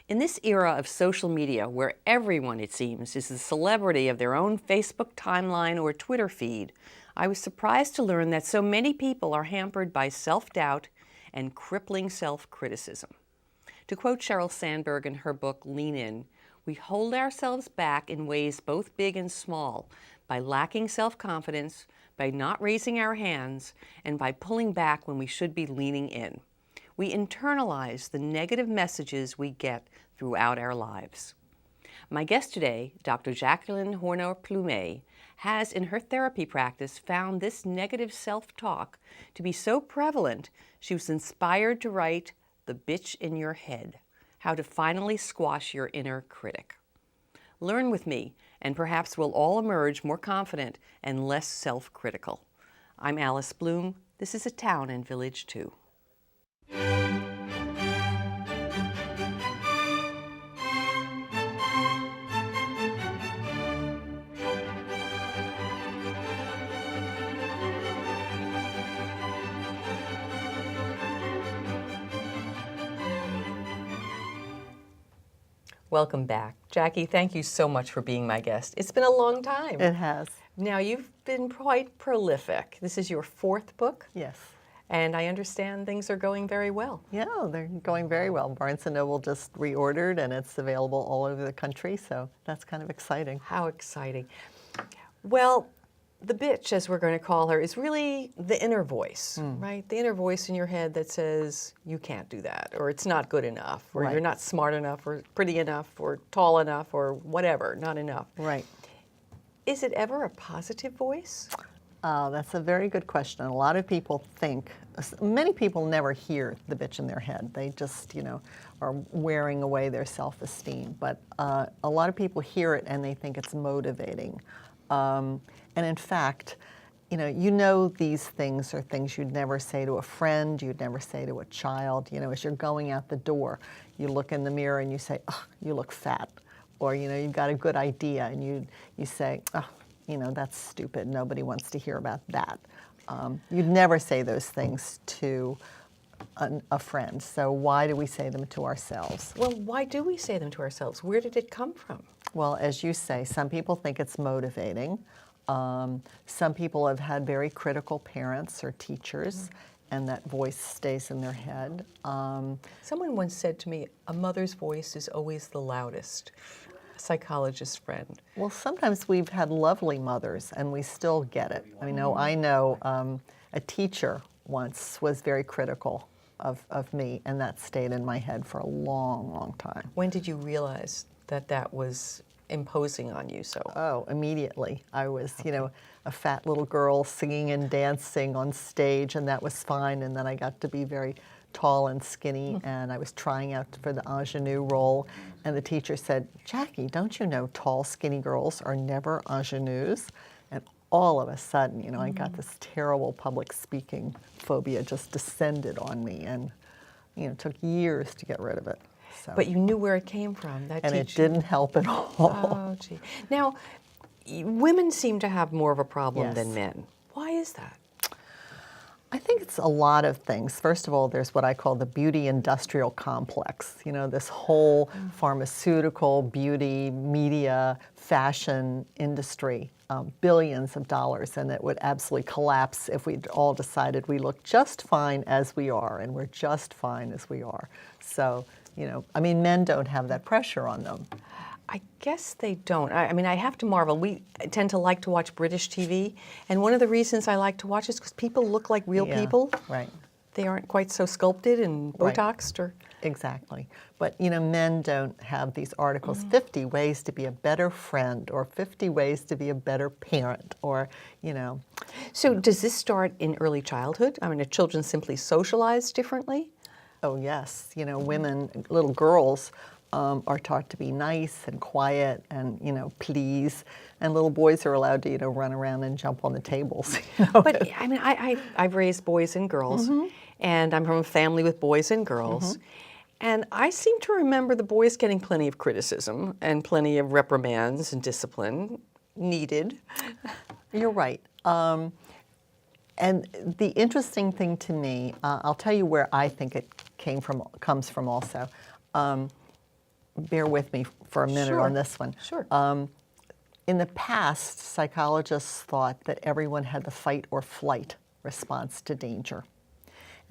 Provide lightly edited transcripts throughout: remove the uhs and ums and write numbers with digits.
In this era of social media, where everyone, it seems, is the celebrity of their own Facebook timeline or Twitter feed, I was surprised to learn that so many people are hampered by self-doubt and crippling self-criticism. To quote Sheryl Sandberg in her book, Lean In, we hold ourselves back in ways both big and small, by lacking self-confidence, by not raising our hands, and by pulling back when we should be leaning in. We internalize the negative messages we get throughout our lives. My guest today, Dr. Jacqueline Plumez, has in her therapy practice found this negative self-talk to be so prevalent, she was inspired to write The Bitch in Your Head, How to Finally Squash Your Inner Critic. Learn with me, and perhaps we'll all emerge more confident and less self-critical. I'm Alice Bloom. This is A Town and Village Too. Welcome back. Jackie, thank you so much for being my guest. It's been a long time. It has. Now, you've been quite prolific. This is your fourth book? Yes. And I understand things are going very well. Yeah, they're going very well. Barnes & Noble just reordered, and it's available all over the country, so that's kind of exciting. How exciting. Well, the bitch, as we're going to call her, is really the inner voice, right? The inner voice in your head that says, you can't do that, or it's not good enough, or Right. you're not smart enough, or pretty enough, or tall enough, or whatever, not enough. Right. Is it ever a positive voice? That's a very good question. A lot of people think, many people never hear the bitch in their head. They just, are wearing away their self-esteem. But a lot of people hear it and they think it's motivating. And in fact, these things are things you'd never say to a friend, you'd never say to a child. As you're going out the door, you look in the mirror and you say, oh, you look fat. Or, you've got a good idea and you say, oh, that's stupid. Nobody wants to hear about that. You'd never say those things to a friend. So why do we say them to ourselves? Well, why do we say them to ourselves? Where did it come from? Well, as you say, some people think it's motivating. Some people have had very critical parents or teachers, and that voice stays in their head. Someone once said to me, a mother's voice is always the loudest. A psychologist friend. Well, sometimes we've had lovely mothers, and we still get it. I know a teacher once was very critical of me, and that stayed in my head for a long, long time. When did you realize that that was imposing on you so? Oh, immediately. I was, a fat little girl singing and dancing on stage, and that was fine. And then I got to be very tall and skinny, and I was trying out for the ingenue role. And the teacher said, Jackie, don't you know tall, skinny girls are never ingenues? And all of a sudden, I got this terrible public speaking phobia just descended on me, and, it took years to get rid of it. So. But you knew where it came from. And it didn't help at all. Oh, gee. Now, women seem to have more of a problem Yes. than men. Why is that? I think it's a lot of things. First of all, there's what I call the beauty industrial complex. This whole pharmaceutical, beauty, media, fashion industry, billions of dollars, and it would absolutely collapse if we all decided we look just fine as we are, and we're just fine as we are. So, men don't have that pressure on them. I guess they don't. I have to marvel. We tend to like to watch British TV, and one of the reasons I like to watch is because people look like real people. Right. They aren't quite so sculpted and Botoxed. Or Exactly. But, men don't have these articles, 50 ways to be a better friend, or 50 ways to be a better parent, or, So does this start in early childhood? Are children simply socialized differently? Oh, yes. Women, little girls, are taught to be nice and quiet and, please. And little boys are allowed to, run around and jump on the tables. But, I've raised boys and girls, and I'm from a family with boys and girls. And I seem to remember the boys getting plenty of criticism and plenty of reprimands and discipline needed. You're right. And the interesting thing to me, I'll tell you where I think it comes from also. bear with me for a minute Sure. on this one. Sure. In the past, psychologists thought that everyone had the fight or flight response to danger.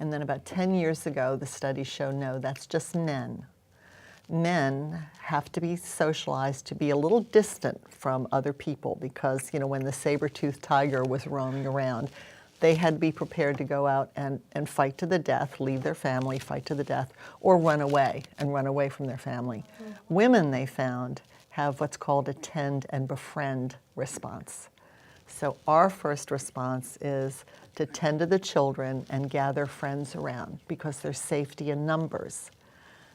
And then about 10 years ago, the studies show no, that's just men. Men have to be socialized to be a little distant from other people because, when the saber-toothed tiger was roaming around, they had to be prepared to go out and fight to the death, leave their family, fight to the death, or run away from their family. Women, they found, have what's called a tend and befriend response. So our first response is to tend to the children and gather friends around because there's safety in numbers.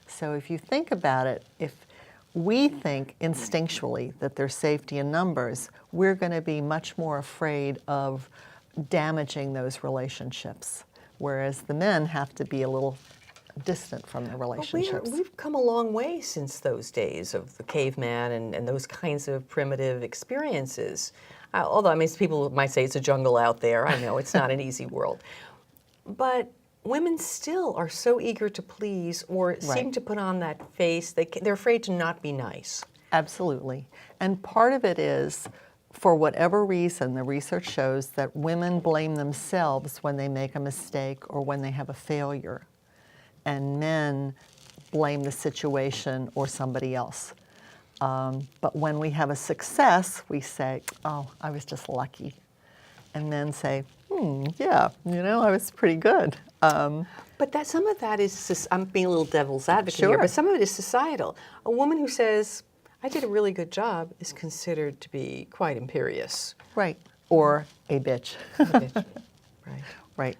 So if you think about it, if we think instinctually that there's safety in numbers, we're going to be much more afraid of damaging those relationships, whereas the men have to be a little distant from the relationships. We've come a long way since those days of the caveman and those kinds of primitive experiences. Although, people might say it's a jungle out there. I know it's not an easy world. But women still are so eager to please or seem to put on that face. They're afraid to not be nice. Absolutely. And part of it is, for whatever reason, the research shows that women blame themselves when they make a mistake or when they have a failure. And men blame the situation or somebody else. But when we have a success, we say, oh, I was just lucky. And men say, yeah, I was pretty good. But some of that is, I'm being a little devil's advocate Sure. here, but some of it is societal. A woman who says, I did a really good job is considered to be quite imperious. Right. Or a bitch. A bitch. Right. Right.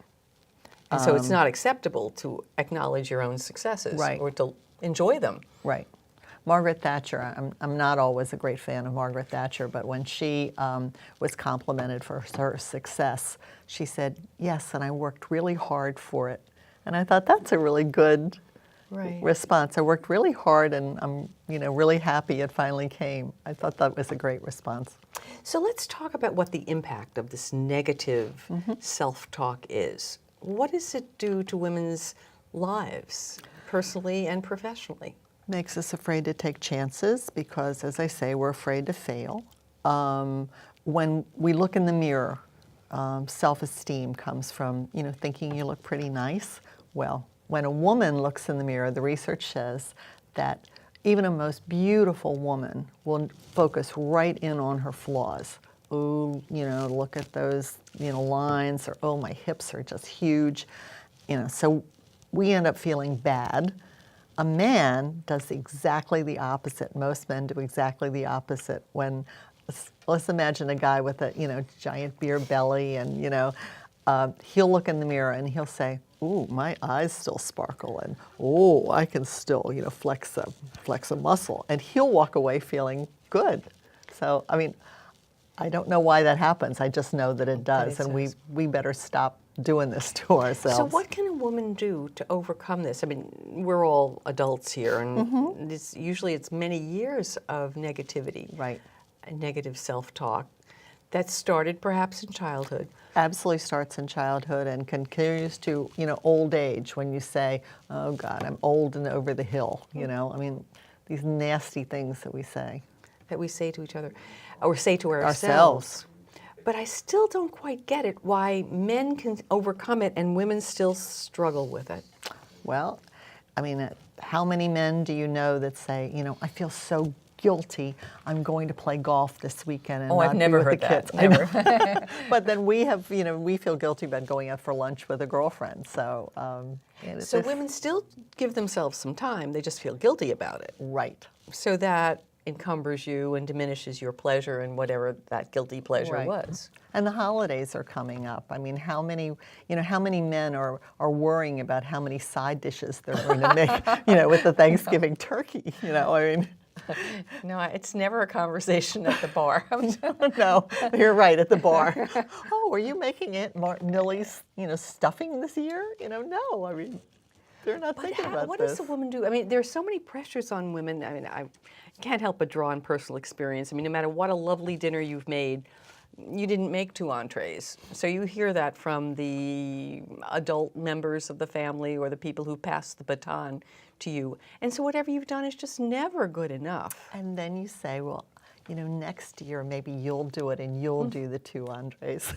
And so it's not acceptable to acknowledge your own successes or to enjoy them. Right. Margaret Thatcher, I'm not always a great fan of Margaret Thatcher, but when she was complimented for her success, she said, yes, and I worked really hard for it. And I thought that's a really good response. I worked really hard and I'm really happy it finally came. I thought that was a great response. So let's talk about what the impact of this negative self-talk is. What does it do to women's lives, personally and professionally? Makes us afraid to take chances because, as I say, we're afraid to fail. When we look in the mirror, self-esteem comes from, thinking you look pretty nice. Well, when a woman looks in the mirror, the research says that even a most beautiful woman will focus right in on her flaws. Oh, look at those, lines, or oh, my hips are just huge. So we end up feeling bad. A man does exactly the opposite. Most men do exactly the opposite. When, let's imagine a guy with a, giant beer belly and, he'll look in the mirror and he'll say, ooh, my eyes still sparkle, and oh, I can still, flex a muscle. And he'll walk away feeling good. So, I don't know why that happens. I just know that it does, and we better stop doing this to ourselves. So what can a woman do to overcome this? We're all adults here, and usually it's many years of negativity, negative self-talk that started perhaps in childhood. Absolutely starts in childhood and continues to, old age, when you say, oh God, I'm old and over the hill, these nasty things that we say. That we say to each other, or say to ourselves. But I still don't quite get it, why men can overcome it and women still struggle with it. Well, how many men do you know that say, I feel so guilty, I'm going to play golf this weekend and not I've never be with heard the that. kids. Never. But then we have, we feel guilty about going out for lunch with a girlfriend. So, so women still give themselves some time, they just feel guilty about it. Right. So that encumbers you and diminishes your pleasure in whatever that guilty pleasure was. And the holidays are coming up. How many men are worrying about how many side dishes they're going to make, with the Thanksgiving turkey, No, it's never a conversation at the bar. No, you're right, at the bar. Oh, are you making Aunt Millie's, stuffing this year? No, they're not thinking about what this. does a woman do? There's so many pressures on women. I can't help but draw on personal experience. No matter what a lovely dinner you've made, you didn't make 2 entrees. So you hear that from the adult members of the family or the people who pass the baton to you. And so whatever you've done is just never good enough. And then you say, well, next year maybe you'll do it and you'll do the 2 entrees.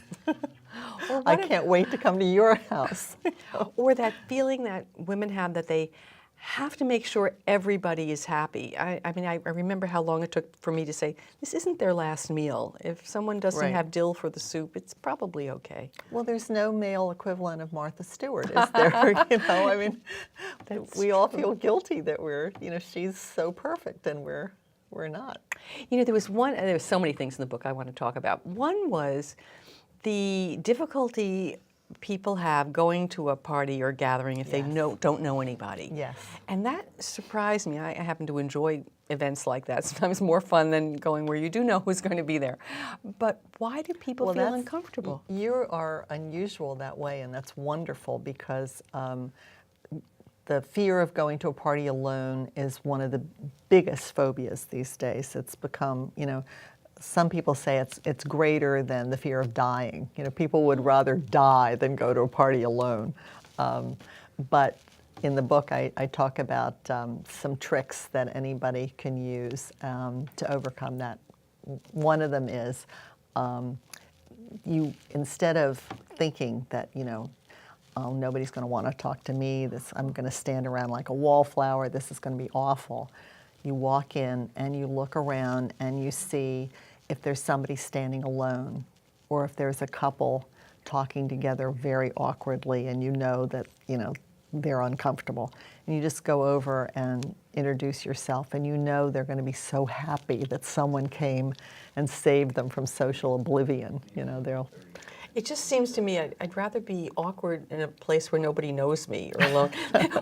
I can't wait to come to your house. Or that feeling that women have that they have to make sure everybody is happy. I mean, I remember how long it took for me to say, this isn't their last meal. If someone doesn't Right. have dill for the soup, it's probably okay. Well, there's no male equivalent of Martha Stewart, is there? I mean, we all feel guilty that we're, she's so perfect and we're not. There was so many things in the book I want to talk about. One was the difficulty people have going to a party or gathering if they don't know anybody. Yes. And that surprised me. I happen to enjoy events like that. Sometimes more fun than going where you do know who's going to be there. But why do people feel uncomfortable? You are unusual that way, and that's wonderful because the fear of going to a party alone is one of the biggest phobias these days. It's become, some people say it's greater than the fear of dying. People would rather die than go to a party alone. But in the book, I talk about some tricks that anybody can use to overcome that. One of them is you, instead of thinking that, oh, nobody's going to want to talk to me, I'm going to stand around like a wallflower, this is going to be awful. You walk in and you look around and you see if there's somebody standing alone or if there's a couple talking together very awkwardly and that, they're uncomfortable. And you just go over and introduce yourself and they're going to be so happy that someone came and saved them from social oblivion. It just seems to me I'd rather be awkward in a place where nobody knows me or alone.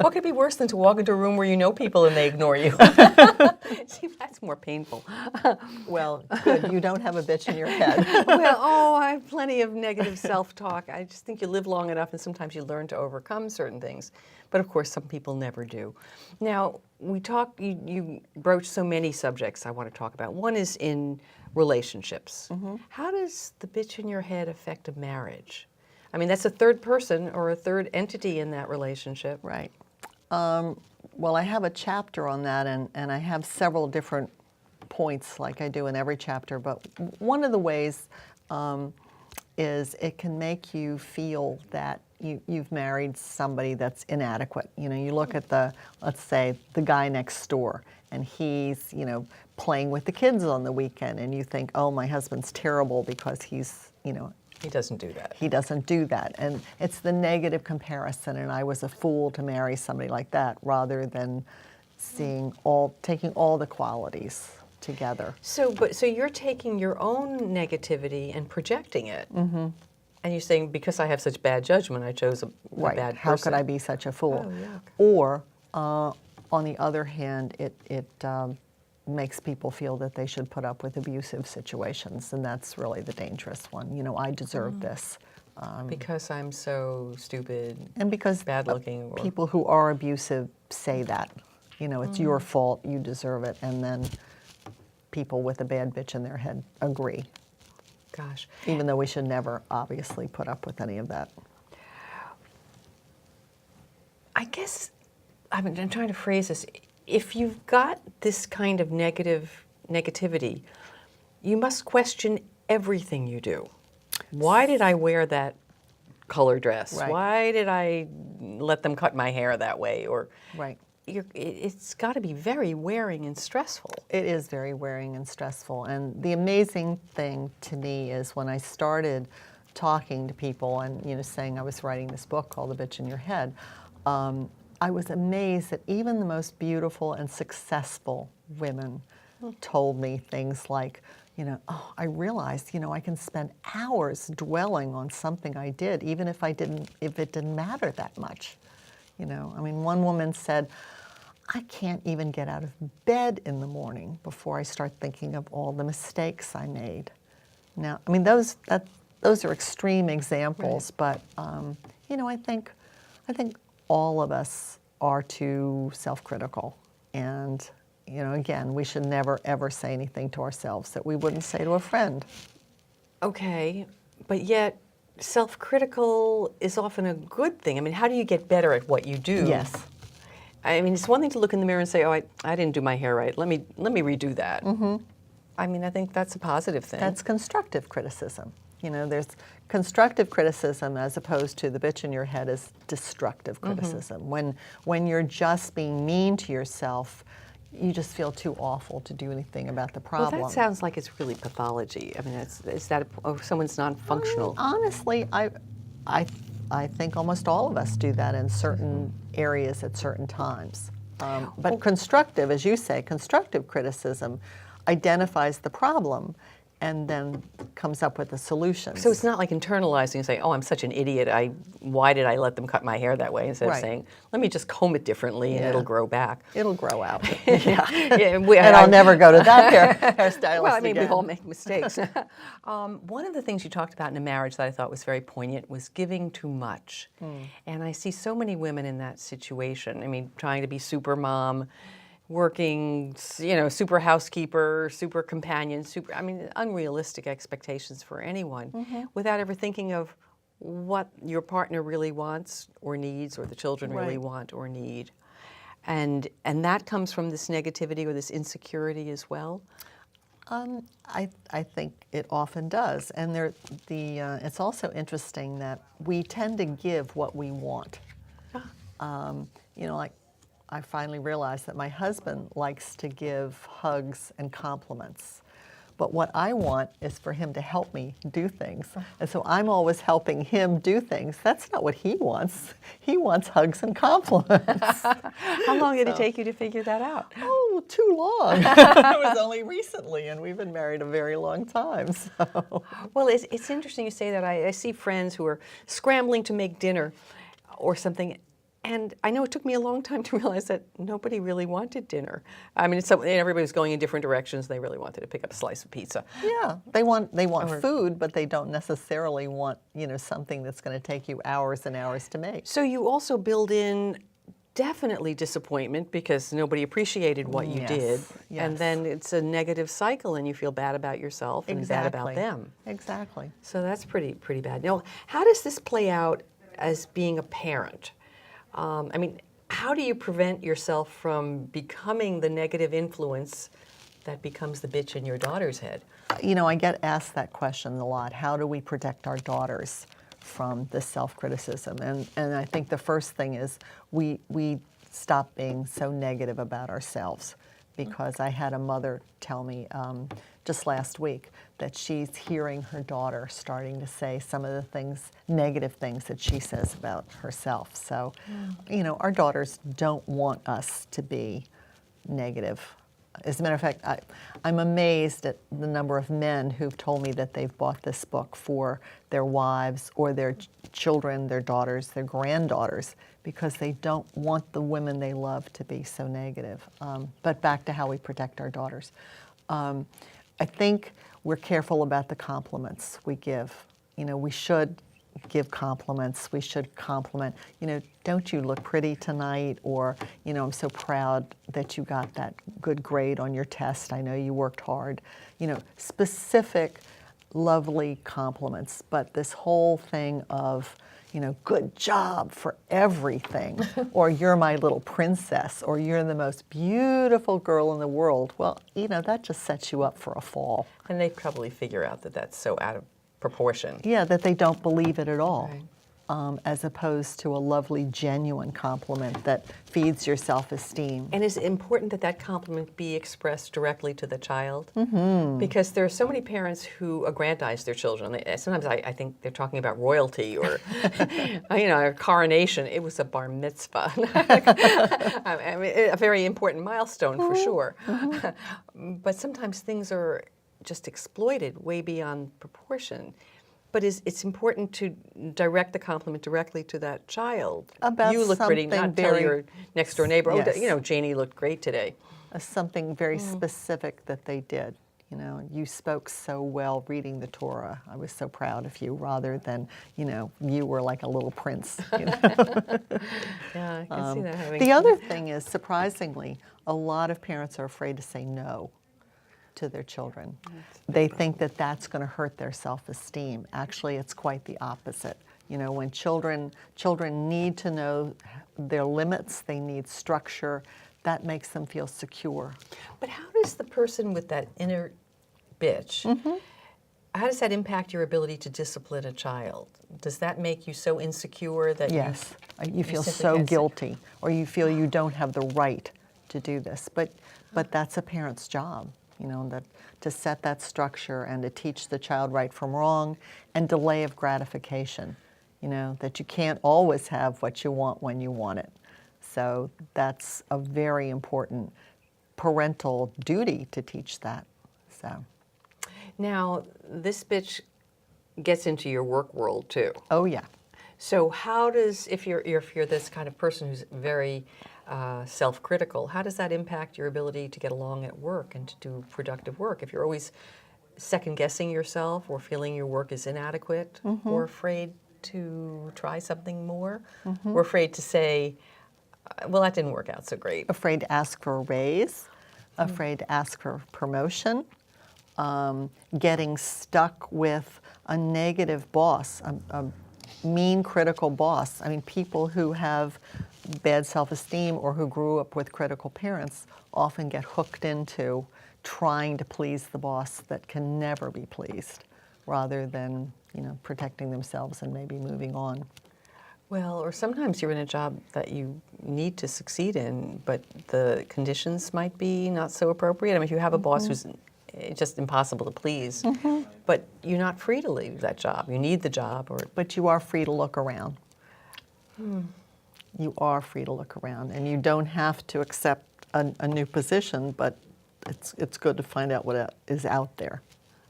What could be worse than to walk into a room where you know people and they ignore you? See, that's more painful. Well, good. You don't have a bitch in your head. Well, I have plenty of negative self-talk. I just think you live long enough and sometimes you learn to overcome certain things. But of course, some people never do. Now, you broach so many subjects I want to talk about. One is in relationships. Mm-hmm. How does the bitch in your head affect a marriage? I mean, that's a third person or a third entity in that relationship. Right. Well, I have a chapter on that, and I have several different points like I do in every chapter, but one of the ways is it can make you feel that you've married somebody that's inadequate. You look at let's say, the guy next door, and he's, playing with the kids on the weekend, and you think, oh, my husband's terrible because he's, He doesn't do that. He doesn't do that. And it's the negative comparison, and I was a fool to marry somebody like that, rather than taking all the qualities together. So you're taking your own negativity and projecting it. Mm-hmm. And you're saying, because I have such bad judgment, I chose a right. bad person. How could I be such a fool? Oh, yuck. Or, on the other hand, it makes people feel that they should put up with abusive situations, and that's really the dangerous one. I deserve this. Because I'm so stupid and because bad looking. Or people who are abusive say that. It's your fault, you deserve it, and then people with a bad bitch in their head agree. Gosh. Even though we should never, obviously, put up with any of that. I guess, I'm trying to phrase this. If you've got this kind of negativity, you must question everything you do. Why did I wear that color dress? Right. Why did I let them cut my hair that way? Or Right. It's got to be very wearing and stressful. It is very wearing and stressful. And the amazing thing to me is when I started talking to people and saying I was writing this book called The Bitch in Your Head, I was amazed that even the most beautiful and successful women told me things like, oh, I realized, I can spend hours dwelling on something I did, even if it didn't matter that much. One woman said, I can't even get out of bed in the morning before I start thinking of all the mistakes I made. Now, those are extreme examples, right. But I think all of us are too self-critical, and again, we should never ever say anything to ourselves that we wouldn't say to a friend. Okay, but yet self-critical is often a good thing. I mean, how do you get better at what you do? Yes. I mean, it's one thing to look in the mirror and say, "Oh, I didn't do my hair right. Let me redo that." I mean, I think that's a positive thing. That's constructive criticism. There's constructive criticism as opposed to the bitch in your head is destructive criticism. When you're just being mean to yourself, you just feel too awful to do anything about the problem. Well, that sounds like it's really pathology. I mean, is that someone's non-functional? Honestly, I think almost all of us do that in certain areas at certain times. But constructive, as you say, constructive criticism identifies the problem and then comes up with a solution. So it's not like internalizing and saying, "Oh, I'm such an idiot. Why did I let them cut my hair that way?" Instead of saying, "Let me just comb it differently and it'll grow back." It'll grow out. And I'll never go to that hairstylist Well, I mean, again. we all make mistakes. One of the things you talked about in a marriage that I thought was very poignant was giving too much. And I see so many women in that situation. I mean, trying to be super mom, working, super housekeeper, super companion, I mean, unrealistic expectations for anyone without ever thinking of what your partner really wants or needs or the children really want or need. And that comes from this negativity or this insecurity as well? I think it often does. And it's also interesting that we tend to give what we want. Like I finally realized that my husband likes to give hugs and compliments. But what I want is for him to help me do things. And so I'm always helping him do things. That's not what he wants. He wants hugs and compliments. How long did it take you to figure that out? Oh, too long. It was only recently, and we've been married a very long time. So. Well, it's interesting you say that. I see friends who are scrambling to make dinner or something. And I know it took me a long time to realize that nobody really wanted dinner. I mean, everybody was going in different directions. They really wanted to pick up a slice of pizza. Yeah, they want food, but they don't necessarily want something that's going to take you hours and hours to make. So you also build in definitely disappointment because nobody appreciated what you did, and then it's a negative cycle, and you feel bad about yourself and bad about them. Exactly. So that's pretty bad. Now, how does this play out as being a parent? I mean, how do you prevent yourself from becoming the negative influence that becomes the bitch in your daughter's head? I get asked that question a lot. How do we protect our daughters from this self-criticism? And I think the first thing is we stop being so negative about ourselves. Because I had a mother tell me just last week that she's hearing her daughter starting to say some of the negative things that she says about herself. So, our daughters don't want us to be negative. As a matter of fact, I'm amazed at the number of men who've told me that they've bought this book for their wives or their children, their daughters, their granddaughters, because they don't want the women they love to be so negative. But back to how we protect our daughters. I think we're careful about the compliments we give. We should give compliments. We should compliment, don't you look pretty tonight? Or, I'm so proud that you got that good grade on your test. I know you worked hard. Specific, lovely compliments. But this whole thing of, good job for everything, or you're my little princess, or you're the most beautiful girl in the world, well, that just sets you up for a fall. And they probably figure out that that's so out of proportion. Yeah, that they don't believe it at all. Right. As opposed to a lovely, genuine compliment that feeds your self-esteem. And is it important that that compliment be expressed directly to the child? Mm-hmm. Because there are so many parents who aggrandize their children. Sometimes I think they're talking about royalty or, a coronation. It was a bar mitzvah. I mean, a very important milestone for sure. Mm-hmm. But sometimes things are just exploited way beyond proportion. But it's important to direct the compliment directly to that child. About you look pretty, not tell your next door neighbor, yes. Janie looked great today. Something very specific that they did. You spoke so well reading the Torah. I was so proud of you, rather than, you were like a little prince. Yeah, I can see that happening. The other thing is, surprisingly, a lot of parents are afraid to say no. to their children. They think that that's going to hurt their self-esteem. Actually, it's quite the opposite. You know, when children need to know their limits, they need structure, that makes them feel secure. But how does the person with that inner bitch, how does that impact your ability to discipline a child? Does that make you so insecure that yes, you feel simply so can't guilty, or you feel you don't have the right to do this. But that's a parent's job, you know, that to set that structure and to teach the child right from wrong, and delay of gratification, you know, that you can't always have what you want when you want it. So that's a very important parental duty to teach that. So. Now, this bitch gets into your work world too. Oh yeah. So how does, if you're this kind of person who's very self-critical, how does that impact your ability to get along at work and to do productive work? If you're always second-guessing yourself or feeling your work is inadequate, or afraid to try something more, or afraid to say, well, that didn't work out so great. Afraid to ask for a raise, afraid to ask for promotion, getting stuck with a negative boss, a mean, critical boss. I mean, people who have bad self-esteem or who grew up with critical parents often get hooked into trying to please the boss that can never be pleased, rather than, you know, protecting themselves and maybe moving on. Well, or sometimes you're in a job that you need to succeed in, but the conditions might be not so appropriate. I mean, if you have a boss who's just impossible to please, but you're not free to leave that job. You need the job. But you are free to look around. You are free to look around, and you don't have to accept a new position, but it's good to find out what is out there.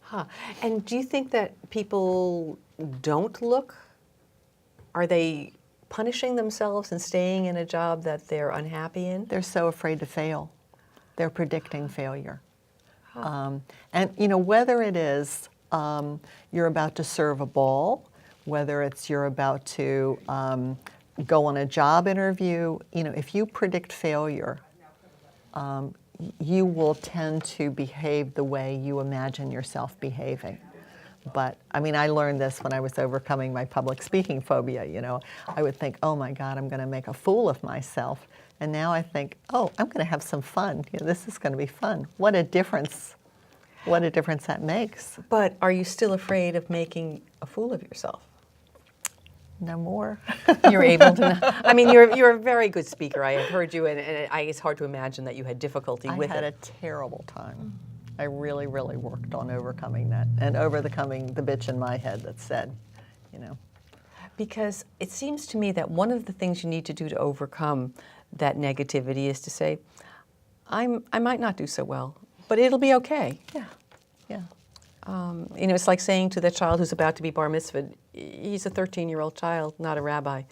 Huh. And do you think that people don't look? Are they punishing themselves and staying in a job that they're unhappy in? They're so afraid to fail. They're predicting failure. And you know, whether it is you're about to serve a ball, whether it's you're about to go on a job interview, you know, if you predict failure, you will tend to behave the way you imagine yourself behaving. But, I mean, I learned this when I was overcoming my public speaking phobia, you know. I would think, oh my God, I'm going to make a fool of myself. And now I think, oh, I'm going to have some fun. You know, this is going to be fun. What a difference that makes. But are you still afraid of making a fool of yourself? No more. You're able to. I mean, you're a very good speaker. I have heard you, and it's hard to imagine that you had difficulty with it. I had a terrible time. I really, really worked on overcoming that and overcoming the bitch in my head that said, you know. Because it seems to me that one of the things you need to do to overcome that negativity is to say, I might not do so well, but it'll be okay. Yeah, yeah. You know, it's like saying to the child who's about to be bar mitzvahed, he's a 13-year-old child, not a rabbi.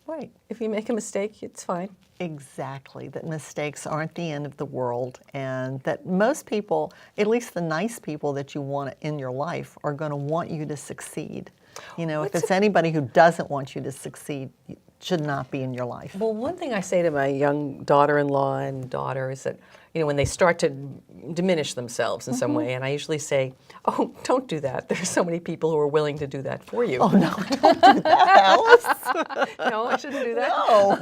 Right. If you make a mistake, it's fine. Exactly, that mistakes aren't the end of the world, and that most people, at least the nice people that you want in your life, are going to want you to succeed. You know, if it's anybody who doesn't want you to succeed, it should not be in your life. Well, one thing I say to my young daughter-in-law and daughter is that, you know, when they start to diminish themselves in some way, and I usually say, oh, don't do that. There's so many people who are willing to do that for you. Oh, no, don't do that, Alice. No, I shouldn't do that. No.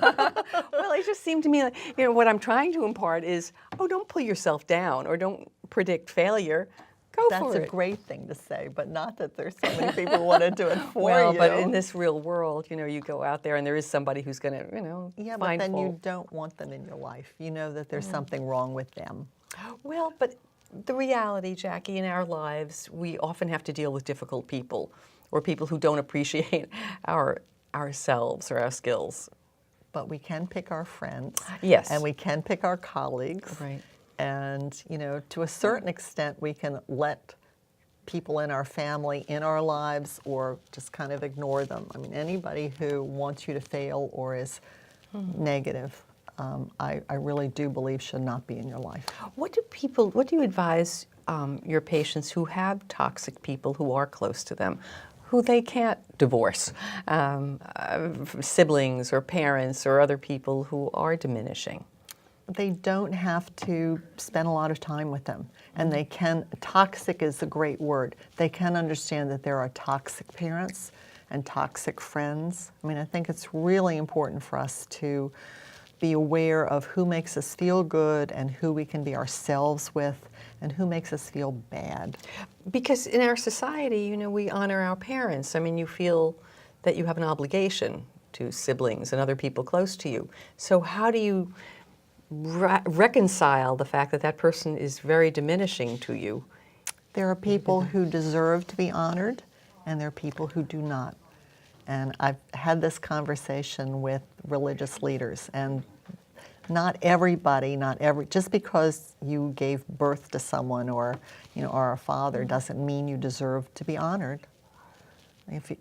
Well, it just seemed to me like, you know, what I'm trying to impart is, oh, don't pull yourself down or don't predict failure. Go for it. That's a great thing to say, but not that there's so many people who want to do it for well, you. but in this real world, you know, you go out there and there is somebody who's going to, you know, yeah, find but then fault. you don't want them in your life. You know that there's something wrong with them. Well, but the reality, Jackie, in our lives, we often have to deal with difficult people or people who don't appreciate ourselves or our skills. But we can pick our friends. Yes. And we can pick our colleagues. Right. And, you know, to a certain extent, we can let people in our family in our lives or just kind of ignore them. I mean, anybody who wants you to fail or is negative, I really do believe should not be in your life. What do you advise your patients who have toxic people who are close to them, who they can't divorce, siblings or parents or other people who are diminishing? they don't have to spend a lot of time with them. And they can, toxic is a great word. They can understand that there are toxic parents and toxic friends. I mean, I think it's really important for us to be aware of who makes us feel good and who we can be ourselves with and who makes us feel bad. Because in our society, you know, we honor our parents. I mean, you feel that you have an obligation to siblings and other people close to you. So how do you reconcile the fact that that person is very diminishing to you? There are people who deserve to be honored, and there are people who do not. And I've had this conversation with religious leaders, and not everybody, just because you gave birth to someone or, you know, are a father doesn't mean you deserve to be honored.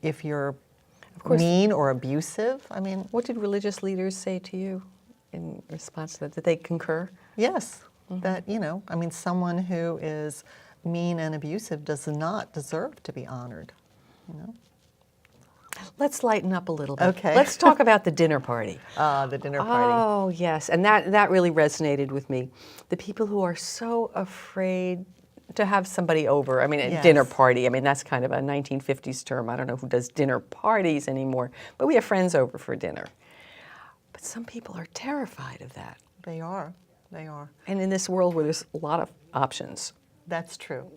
If you're mean or abusive, I mean. What did religious leaders say to you in response to that? Did they concur? Yes, that, you know, I mean, someone who is mean and abusive does not deserve to be honored, you know. Let's lighten up a little bit. Okay. Let's talk about the dinner party. The dinner party. Oh, yes. And that really resonated with me. The people who are so afraid to have somebody over. I mean, a Yes. dinner party. I mean, that's kind of a 1950s term. I don't know who does dinner parties anymore. But we have friends over for dinner. But some people are terrified of that. They are. They are. And in this world where there's a lot of options. That's true.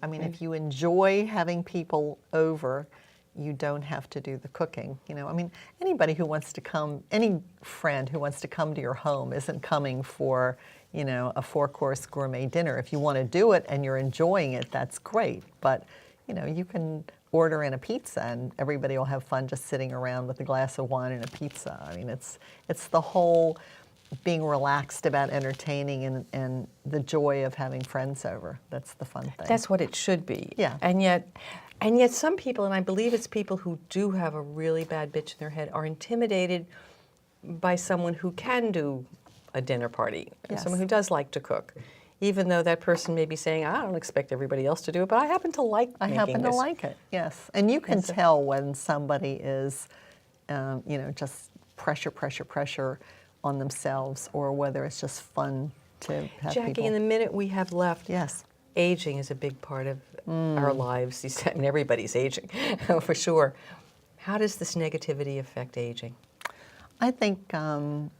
I mean, if you enjoy having people over, you don't have to do the cooking. You know, I mean, anybody who wants to come, any friend who wants to come to your home isn't coming for, you know, a 4-course gourmet dinner. If you want to do it and you're enjoying it, that's great. But, you know, you can order in a pizza and everybody will have fun just sitting around with a glass of wine and a pizza. I mean, it's the whole being relaxed about entertaining and the joy of having friends over. That's the fun thing. That's what it should be. Yeah. And yet some people, and I believe it's people who do have a really bad bitch in their head, are intimidated by someone who can do a dinner party, Yes. someone who does like to cook, even though that person may be saying, I don't expect everybody else to do it, but I happen to like I making happen to this. like it, yes. And you can tell when somebody is, you know, just pressure on themselves, or whether it's just fun to have Jackie, people. in the minute we have left, Yes. aging is a big part of our lives. I mean, everybody's aging, for sure. How does this negativity affect aging? I think the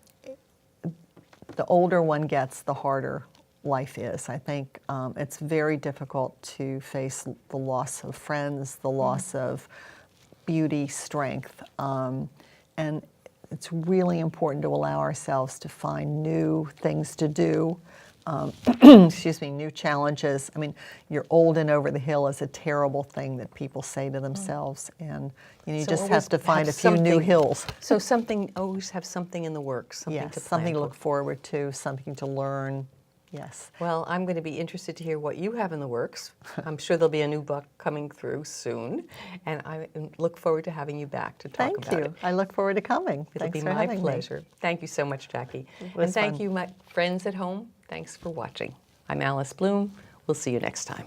older one gets, the harder life is. I think it's very difficult to face the loss of friends, the loss of beauty, strength, and it's really important to allow ourselves to find new things to do, excuse me, new challenges. I mean, you're old and over the hill is a terrible thing that people say to themselves, and you know, you So just always have to find a have few new something- hills. So always have something in the works, something Yes, to plan something to for. look forward to, something to learn. Yes. Well, I'm going to be interested to hear what you have in the works. I'm sure there'll be a new book coming through soon, and I look forward to having you back to talk Thank about you. it. I look forward to coming. It'll Thanks be for my having me. pleasure. Thank you so much, Jackie. was And thank fun. you, my friends at home. Thanks for watching. I'm Alice Bloom. We'll see you next time.